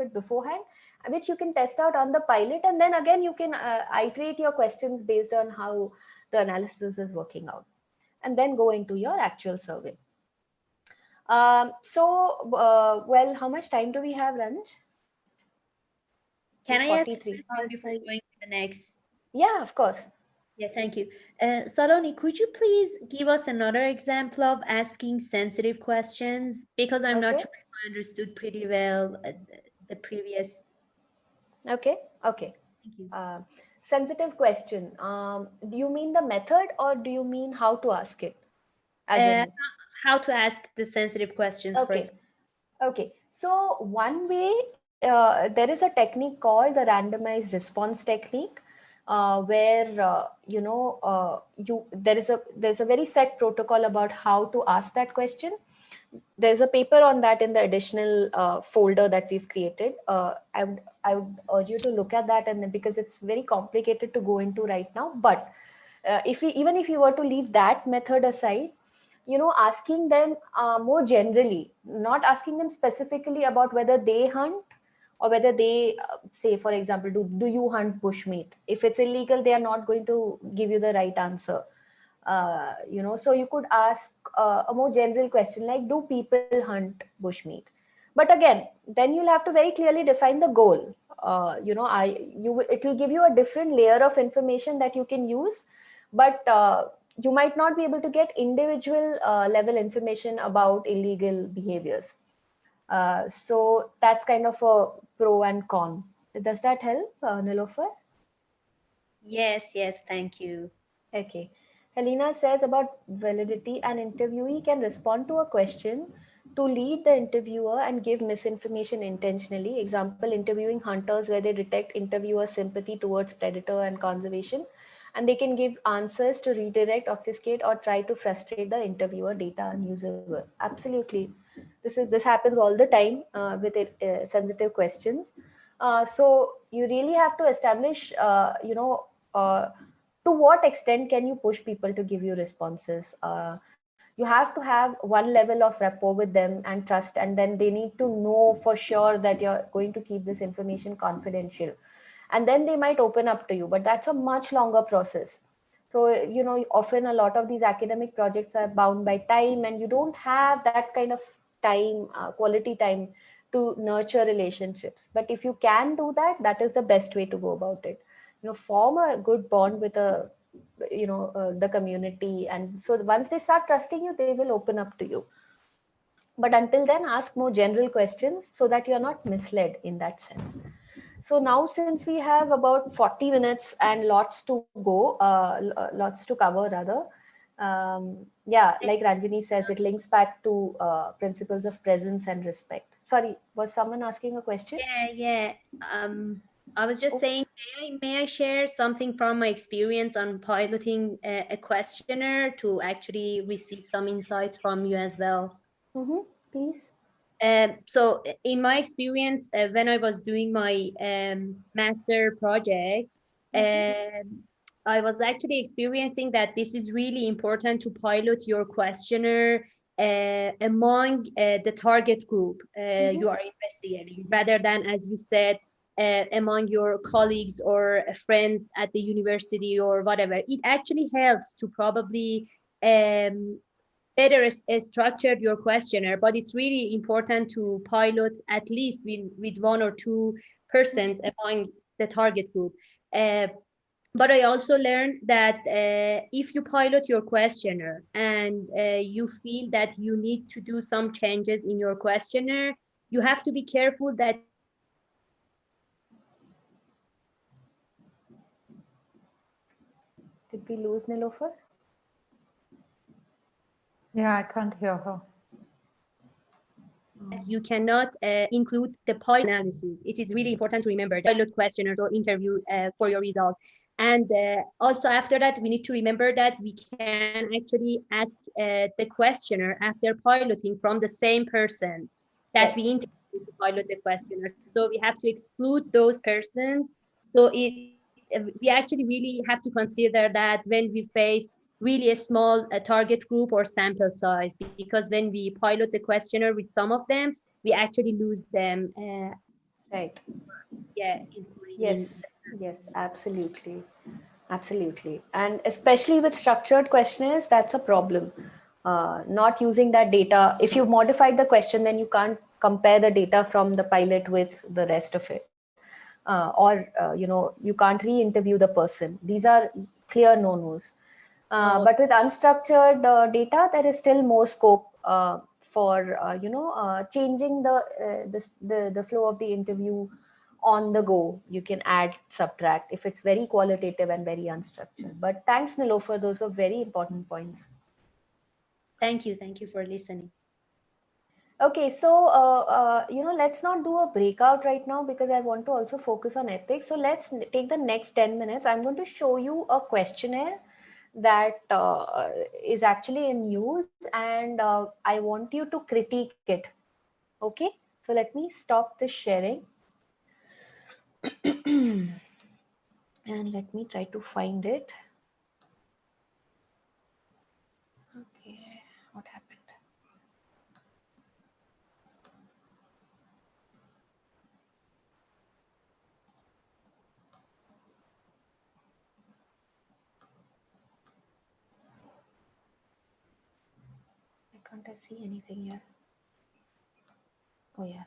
it beforehand, which you can test out on the pilot, and then again you can iterate your questions based on how the analysis is working out, and then go into your actual survey. Well, how much time do we have, Ranj? Can I ask a 43. question before going to the next? Yeah, of course. Yeah, thank you. Saloni, could you please give us another example of asking sensitive questions? Because I'm not Okay. sure if I understood pretty well the previous. Okay. Okay. Thank you. Uh, Sensitive question. Do you mean the method or do you mean how to ask it? As Uh, in, how to ask the sensitive questions, for okay. example. Okay. So one way, there is a technique called the randomized response technique, where there's a very set protocol about how to ask that question. There's a paper on that in the additional folder that we've created. I would urge you to look at that, and because it's very complicated to go into right now. But if you were to leave that method aside, asking them more generally, not asking them specifically about whether they hunt or whether they say, for example, do you hunt bushmeat? If it's illegal, they are not going to give you the right answer. So you could ask a more general question like, do people hunt bushmeat? But again, then you'll have to very clearly define the goal. It will give you a different layer of information that you can use, but you might not be able to get individual level information about illegal behaviors. So that's kind of a pro and con. Does that help, Nilofer? Yes, yes, thank you. Okay. Helena says about validity, an interviewee can respond to a question to lead the interviewer and give misinformation intentionally. Example, interviewing hunters where they detect interviewer sympathy towards predator and conservation, and they can give answers to redirect, obfuscate, or try to frustrate the interviewer, data unusable. Absolutely. This happens all the time with sensitive questions. So you really have to establish, to what extent can you push people to give you responses. You have to have one level of rapport with them and trust, and then they need to know for sure that you're going to keep this information confidential, and then they might open up to you, but that's a much longer process. So often a lot of these academic projects are bound by time, and you don't have that kind of time, quality time, to nurture relationships. But if you can do that, that is the best way to go about it. Form a good bond with the community, and so once they start trusting you, they will open up to you. But until then, ask more general questions so that you're not misled in that sense. So now, since we have about 40 minutes and lots to go, lots to cover rather, yeah, like Ranjini says, it links back to principles of presence and respect. Sorry, was someone asking a question? Yeah, yeah. I was just Oops. saying, may I share something from my experience on piloting a questionnaire to actually receive some insights from you as well? Mm-hmm. Please. So in my experience, when I was doing my master project, Mm-hmm. I was actually experiencing that this is really important to pilot your questionnaire among the target group Mm-hmm. you are investigating, rather than, as you said, among your colleagues or friends at the university or whatever. It actually helps to probably better structured your questionnaire, but it's really important to pilot at least with one or two persons among the target group. Uh, but I also learned that if you pilot your questionnaire and you feel that you need to do some changes in your questionnaire, you have to be careful that you don't pilot your questionnaire in a way that Did we lose Nilofer? Yeah, I can't hear her. that you cannot include the pilot analysis. It is really important to remember that pilot questionnaires or interview for your results. And also after that, we need to remember that we can actually ask the questionnaire after piloting from the same persons that we Yes. interviewed to pilot the questionnaire. So we have to exclude those persons. So we actually really have to consider that when we face really a small target group or sample size, because when we pilot the questionnaire with some of them, we actually lose them Right. Yeah, including Yes, yes, absolutely. Absolutely. And especially with structured questionnaires, that's a problem. Not using that data. If you modified the question, then you can't compare the data from the pilot with the rest of it. You can't re-interview the person. These are clear no-nos. oh, But with unstructured data, there is still more scope for changing the flow of the interview on the go. You can add, subtract if it's very qualitative and very unstructured. But thanks, Nilofer. Those were very important points. thank you for listening. Okay, so let's not do a breakout right now because I want to also focus on ethics. So let's take the next 10 minutes. I'm going to show you a questionnaire that is actually in use, and I want you to critique it. Okay, so let me stop this sharing and let me try to find it. Okay, what happened? Why can't I see anything here? Oh, yeah.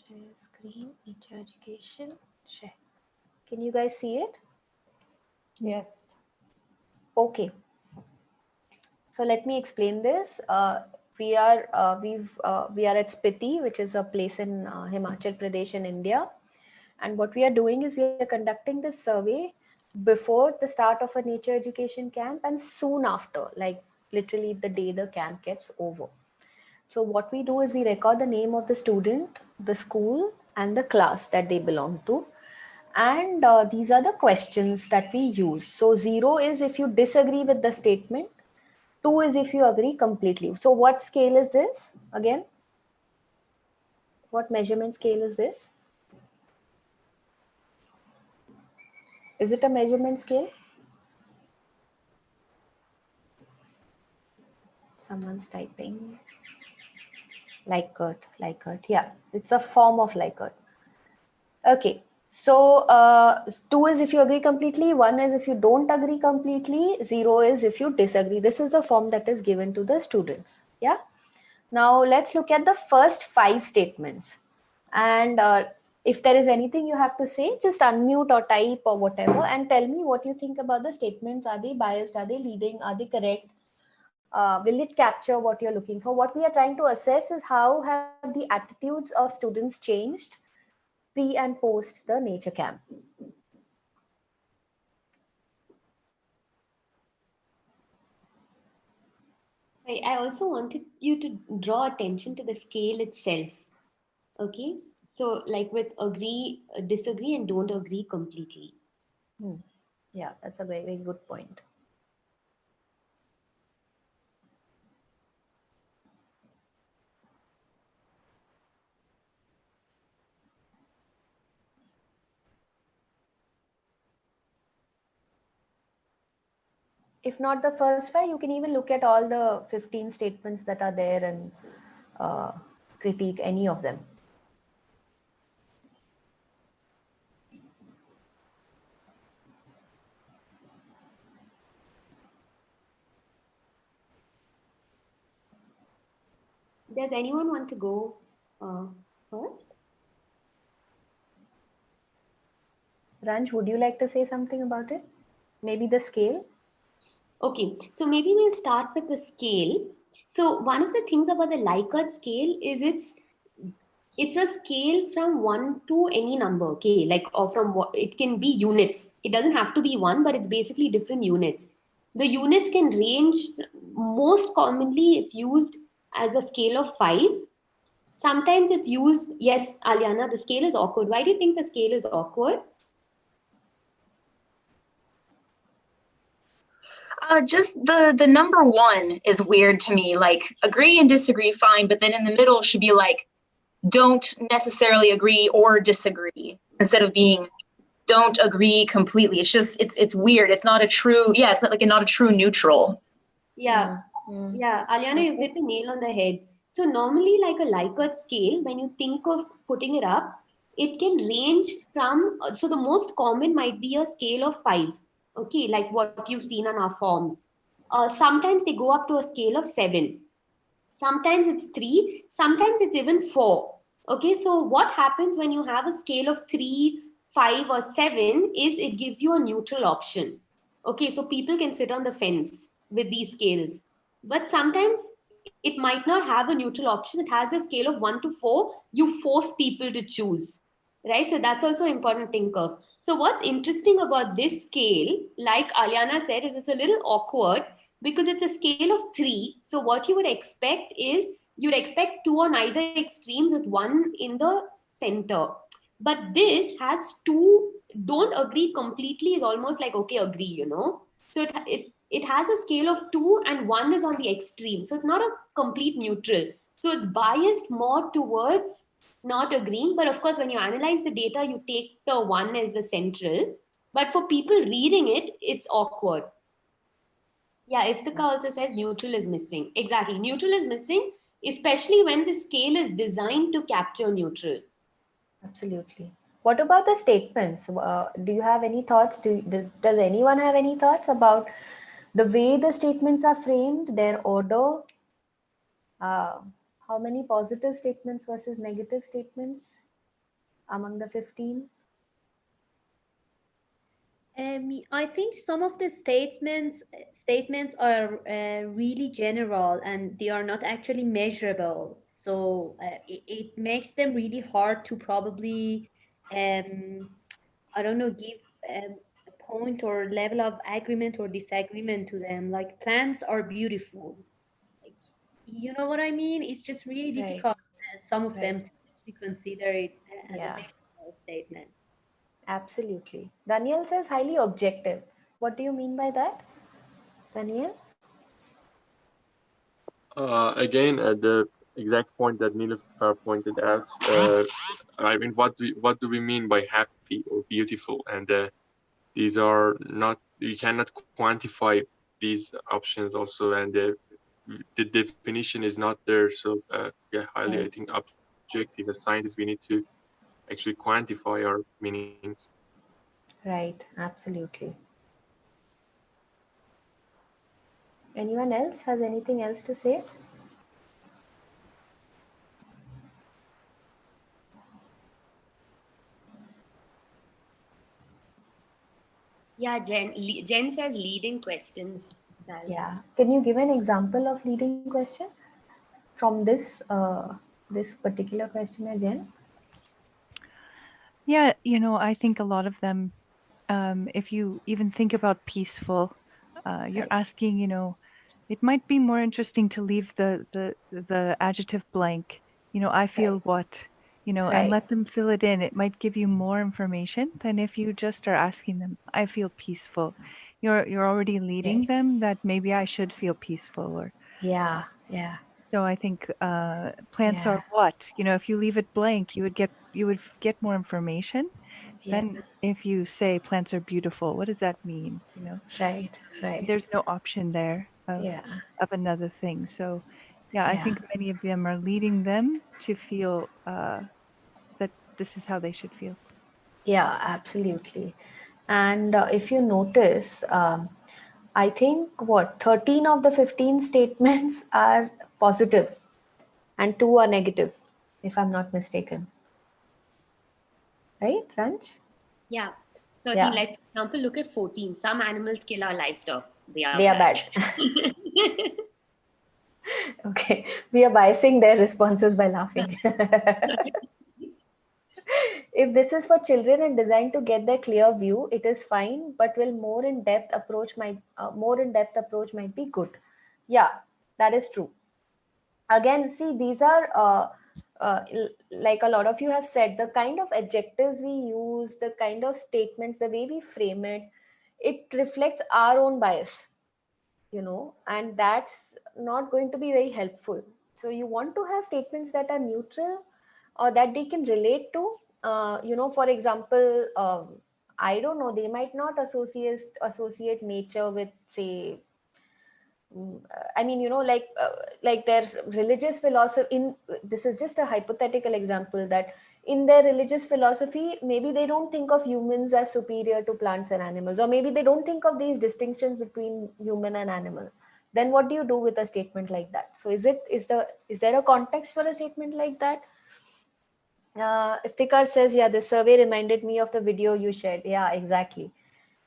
Share screen, HR education, share. Can you guys see it? Yes. Okay. So let me explain this. We are at Spiti, which is a place in Himachal Pradesh in India. And what we are doing is we are conducting this survey before the start of a nature education camp and soon after, like literally the day the camp gets over. So what we do is we record the name of the student, the school, and the class that they belong to. And these are the questions that we use. So 0 is if you disagree with the statement. 2 is if you agree completely. So what scale is this? Again, what measurement scale is this? Is it a measurement scale? Someone's typing. Likert. Yeah, it's a form of Likert. Okay. So 2 is if you agree completely, 1 is if you don't agree completely, 0 is if you disagree. This is the form that is given to the students. Yeah. Now let's look at the first 5 statements. And if there is anything you have to say, just unmute or type or whatever and tell me what you think about the statements. Are they biased? Are they leading? Are they correct? Will it capture what you're looking for? What we are trying to assess is how have the attitudes of students changed pre and post the nature camp. I also wanted you to draw attention to the scale itself. Okay. So, like with agree, disagree, and don't agree completely. Hmm. Yeah, that's a very, very good point. If not the first 5, you can even look at all the 15 statements that are there and uh, critique any of them. Does anyone want to go first? Ranj, would you like to say something about it? Maybe the scale? Okay, so maybe we'll start with the scale. So one of the things about the Likert scale is it's a scale from 1 to any number. Okay, like or from what it can be units. It doesn't have to be 1, but it's basically different units. The units can range. Most commonly, it's used as a scale of 5. Sometimes it's used. Yes, Aliana, the scale is awkward. Why do you think the scale is awkward? Just the number 1 is weird to me. Like agree and disagree, fine, but then in the middle should be like don't necessarily agree or disagree instead of being don't agree completely. It's just it's weird. It's not a true it's not like not a true neutral. Yeah, Mm. yeah, Aliana, you've hit the nail on the head. So normally, like a Likert scale, when you think of putting it up, it can range from, so the most common might be a scale of 5, okay, like what you've seen on our forms. Sometimes they go up to a scale of 7. Sometimes it's 3, sometimes it's even 4. Okay, so what happens when you have a scale of 3, 5, or 7 is it gives you a neutral option. Okay, so people can sit on the fence with these scales. But sometimes it might not have a neutral option. It has a scale of 1 to 4. You force people to choose. Right? So that's also important to think of. So what's interesting about this scale, like Aliana said, is it's a little awkward because it's a scale of 3. So what you would expect is you'd expect 2 on either extremes with 1 in the center. But this has 2 don't agree completely is almost like okay, agree. So it has a scale of 2 and 1 is on the extreme. So it's not a complete neutral. So it's biased more towards not agreeing. But of course, when you analyze the data, you take the 1 as the central. But for people reading it, it's awkward. Yeah, Iftika also says neutral is missing. Exactly. Neutral is missing, especially when the scale is designed to capture neutral. Absolutely. What about the statements? Do you have any thoughts? Does anyone have any thoughts about the way the statements are framed, their order? How many positive statements versus negative statements among the 15? I think some of the statements are really general and they are not actually measurable. So it makes them really hard to probably, um, I don't know, give a point or level of agreement or disagreement to them. Like plants are beautiful. Like, you know what I mean? It's just really Right, difficult. Some of right. them to consider it as a Yeah, measurable statement. absolutely. Daniel says highly objective. What do you mean by that, Daniel? Again, at the exact point that Nilüfer pointed out, I mean, what do we mean by happy or beautiful? And these are not, you cannot quantify these options also, and the definition is not there. So yeah, highly, I Right, think, objective. As scientists, we need to actually quantify our meanings. right, absolutely. Anyone else has anything else to say? Yeah, Jen says leading questions. Sal. Yeah. Can you give an example of leading question from this particular questionnaire, Jen? Yeah, I think a lot of them, if you even think about peaceful, you're Right, asking, it might be more interesting to leave the adjective blank. I feel right, what, and right, let them fill it in. It might give you more information than if you just are asking them, I feel peaceful. You're already leading right. them that maybe I should feel peaceful, or Yeah, yeah, so I think plants yeah, are what, if you leave it blank, you would get more information. yeah. Then if you say plants are beautiful, what does that mean? Right, right. There's no option there Yeah, of another thing. So yeah, I yeah, think many of them are leading them to feel that this is how they should feel. yeah, absolutely. And if you notice, I think what 13 of the 15 statements are positive and 2 are negative, if I'm not mistaken. Right, Ranj? Yeah. 13, Yeah, like for example, look at 14. Some animals kill our livestock. They are they are bad. bad. Okay, we are biasing their responses by laughing. If this is for children and designed to get their clear view, it is fine. But will more in depth approach might be good. Yeah, that is true. Again, see, these are like a lot of you have said, the kind of adjectives we use, the kind of statements, the way we frame it, it reflects our own bias, and that's not going to be very helpful. So you want to have statements that are neutral or that they can relate to. For example, I don't know, they might not associate nature with, say, I mean, like their religious philosophy, this is just a hypothetical example, that in their religious philosophy, maybe they don't think of humans as superior to plants and animals, or maybe they don't think of these distinctions between human and animal. Then what do you do with a statement like that? So is there a context for a statement like that? Iftikhar says, yeah, the survey reminded me of the video you shared. Yeah, exactly.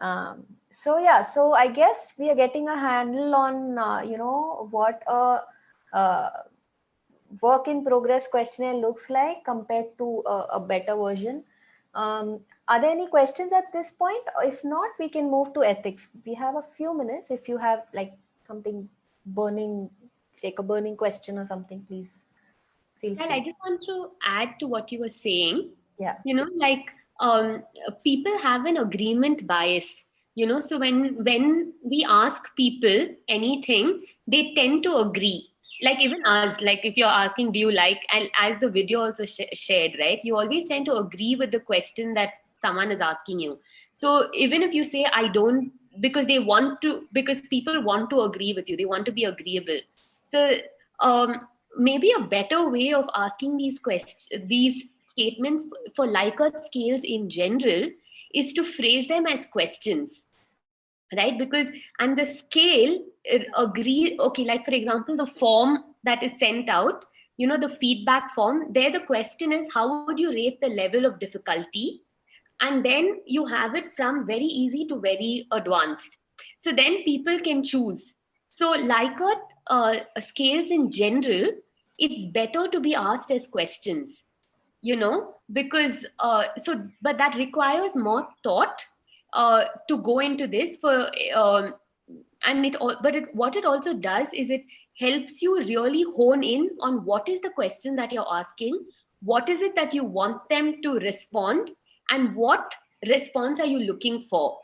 So I guess we are getting a handle on, what a work in progress questionnaire looks like compared to a better version. Are there any questions at this point? If not, we can move to ethics. We have a few minutes. If you have like something burning, like a burning question or something, please feel Well, free. I just want to add to what you were saying. Yeah. Like people have an agreement bias. So when we ask people anything, they tend to agree. Like even us, like if you're asking, do you like, and as the video also shared, right? You always tend to agree with the question that someone is asking you. So even if you say I don't, because they want to, because people want to agree with you, they want to be agreeable. So um, maybe a better way of asking these statements for Likert scales in general is to phrase them as questions, right? Because and the scale agree, okay, like for example the form that is sent out, the feedback form there, the question is how would you rate the level of difficulty, and then you have it from very easy to very advanced, so then people can choose. So Likert scales in general, it's better to be asked as questions, because but that requires more thought to go into this for and what it also does is it helps you really hone in on what is the question that you're asking, what is it that you want them to respond, and what response are you looking for,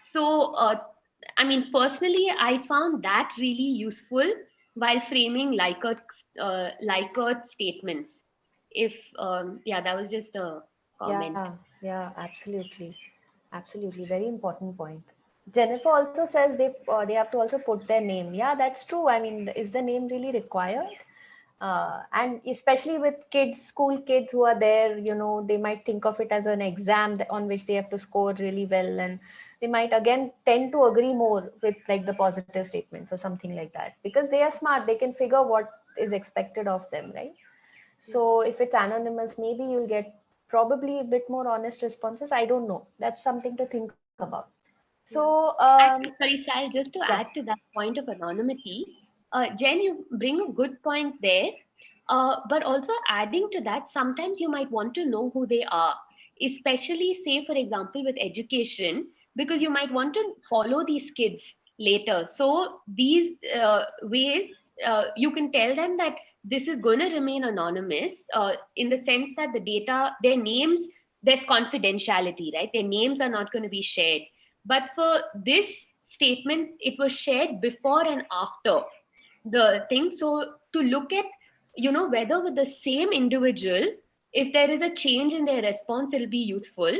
so I mean, personally I found that really useful while framing Likert statements. If yeah, that was just a comment. Yeah, absolutely, very important point. Jennifer also says they have to also put their name. Yeah, that's true. I mean, is the name really required? And especially with kids, school kids who are there, they might think of it as an exam on which they have to score really well, and they might again tend to agree more with like the positive statements or something like that, because they are smart. They can figure what is expected of them, right? So if it's anonymous, maybe you'll get probably a bit more honest responses. I don't know. That's something to think about. Yeah. So Actually, sorry, Sal, just to yeah, add to that point of anonymity, Jen, you bring a good point there. But also adding to that, sometimes you might want to know who they are, especially, say, for example, with education, because you might want to follow these kids later. So these ways, you can tell them that this is going to remain anonymous in the sense that the data, their names, there's confidentiality, right? Their names are not going to be shared, but for this statement, it was shared before and after the thing. So to look at, whether with the same individual, if there is a change in their response, it'll be useful.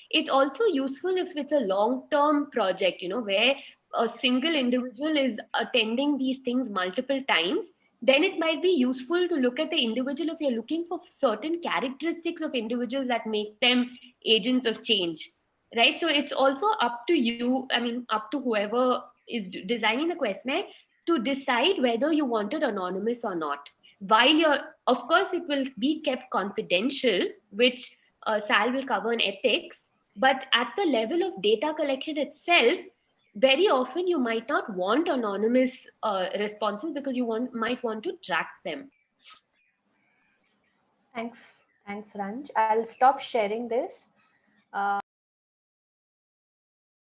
It's also useful if it's a long-term project, where a single individual is attending these things multiple times. Then it might be useful to look at the individual if you're looking for certain characteristics of individuals that make them agents of change, right? So it's also up to you, I mean, up to whoever is designing the questionnaire to decide whether you want it anonymous or not, while you're, of course it will be kept confidential, which Sal will cover in ethics, but at the level of data collection itself, very often you might not want anonymous responses because you might want to track them. thanks, Ranj. I'll stop sharing this.